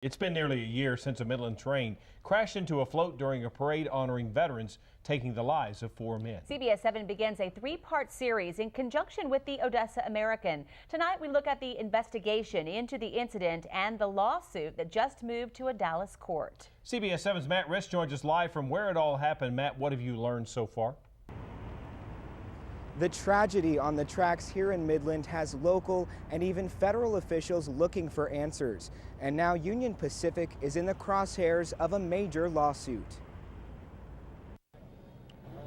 It's been nearly a year since a Midland train crashed into a float during a parade honoring veterans, taking the lives of 4 men. CBS 7 begins a 3-part series in conjunction with the Odessa American. Tonight we look at the investigation into the incident and the lawsuit that just moved to a Dallas court. CBS 7's Matt Risch joins us live from where it all happened. Matt, what have you learned so far? The tragedy on the tracks here in Midland has local and even federal officials looking for answers. And now Union Pacific is in the crosshairs of a major lawsuit.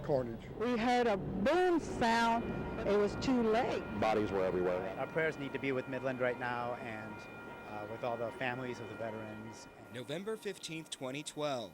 Carnage. We heard a boom sound. It was too late. Bodies were everywhere. Our prayers need to be with Midland right now and with all the families of the veterans. November 15th, 2012.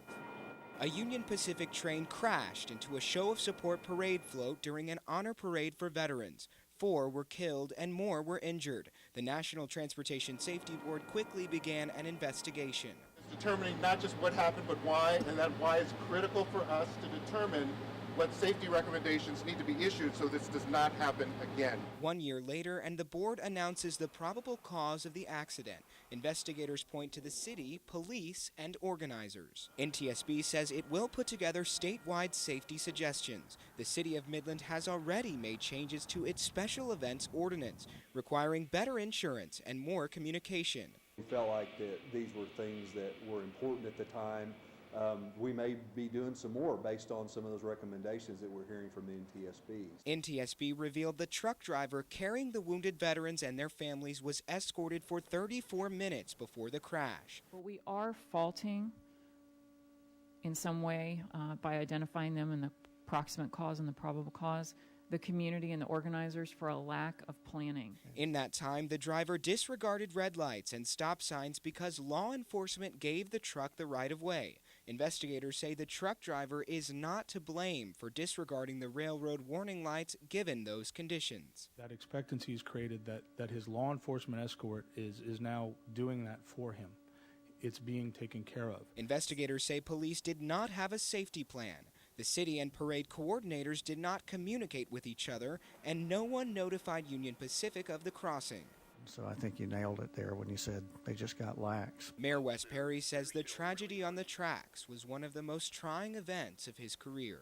A Union Pacific train crashed into a show of support parade float during an honor parade for veterans. 4 were killed and more were injured. The National Transportation Safety Board quickly began an investigation. It's determining not just what happened, but why, and that why is critical for us to determine what safety recommendations need to be issued so this does not happen again. 1 year later, and the board announces the probable cause of the accident. Investigators point to the city, police, and organizers. NTSB says it will put together statewide safety suggestions. The city of Midland has already made changes to its special events ordinance, requiring better insurance and more communication. We felt like that these were things that were important at the time. We may be doing some more based on some of those recommendations that we're hearing from the NTSB. NTSB revealed the truck driver carrying the wounded veterans and their families was escorted for 34 minutes before the crash. But we are faulting in some way by identifying them in the proximate cause and the probable cause, the community and the organizers for a lack of planning. In that time, the driver disregarded red lights and stop signs because law enforcement gave the truck the right of way. Investigators say the truck driver is not to blame for disregarding the railroad warning lights given those conditions. That expectancy is created that his law enforcement escort is now doing that for him. It's being taken care of. Investigators say police did not have a safety plan. The city and parade coordinators did not communicate with each other, and no one notified Union Pacific of the crossing. So I think you nailed it there when you said they just got lax. Mayor Wes Perry says the tragedy on the tracks was one of the most trying events of his career.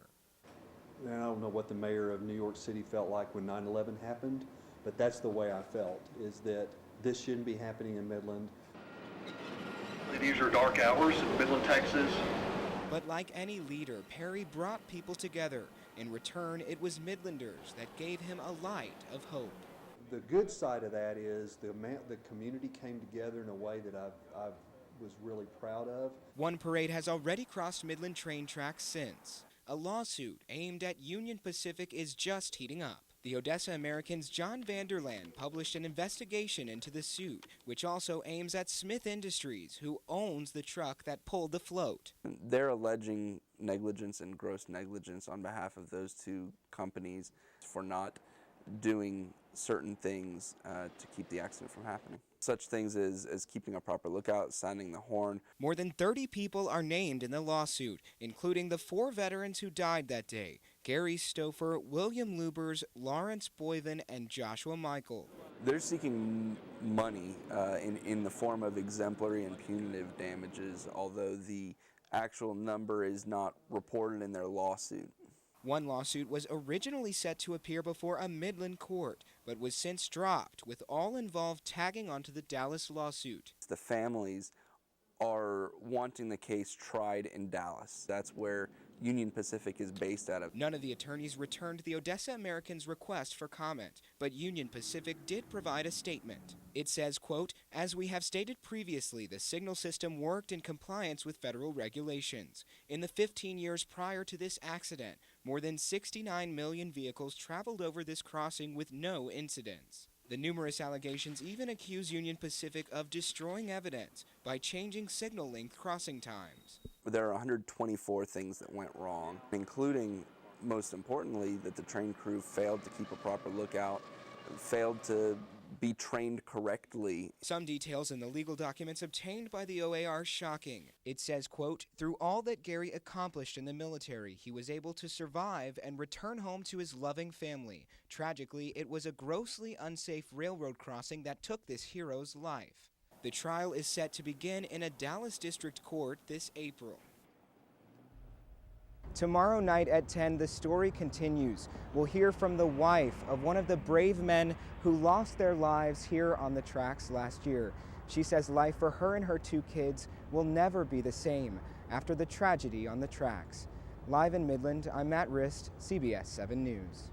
And I don't know what the mayor of New York City felt like when 9/11 happened, but that's the way I felt, is that this shouldn't be happening in Midland. These are dark hours in Midland, Texas. But like any leader, Perry brought people together. In return, it was Midlanders that gave him a light of hope. The good side of that is the community came together in a way that I was really proud of. One parade has already crossed Midland train tracks since. A lawsuit aimed at Union Pacific is just heating up. The Odessa American's John Vanderland published an investigation into the suit, which also aims at Smith Industries, who owns the truck that pulled the float. They're alleging negligence and gross negligence on behalf of those 2 companies for not doing certain things to keep the accident from happening. Such things as keeping a proper lookout, sounding the horn. More than 30 people are named in the lawsuit, including the 4 veterans who died that day: Gary Stouffer, William Lubers, Lawrence Boyven, and Joshua Michael. They're seeking money in the form of exemplary and punitive damages, although the actual number is not reported in their lawsuit. One lawsuit was originally set to appear before a Midland court, but was since dropped, with all involved tagging onto the Dallas lawsuit. The families are wanting the case tried in Dallas. That's where Union Pacific is based out of. None of the attorneys returned the Odessa American's request for comment, but Union Pacific did provide a statement. It says, quote, "As we have stated previously, the signal system worked in compliance with federal regulations. In the 15 years prior to this accident, more than 69 million vehicles traveled over this crossing with no incidents." The numerous allegations even accuse Union Pacific of destroying evidence by changing signal length crossing times. There are 124 things that went wrong, including, most importantly, that the train crew failed to keep a proper lookout, failed to be trained correctly. Some details in the legal documents obtained by the OA are shocking. It says, quote, "Through all that Gary accomplished in the military, he was able to survive and return home to his loving family. Tragically, it was a grossly unsafe railroad crossing that took this hero's life." The The trial is set to begin in a Dallas district court this April. Tomorrow night at 10, the story continues. We'll hear from the wife of one of the brave men who lost their lives here on the tracks last year. She says life for her and her 2 kids will never be the same after the tragedy on the tracks. Live in Midland, I'm Matt Rist, CBS 7 News.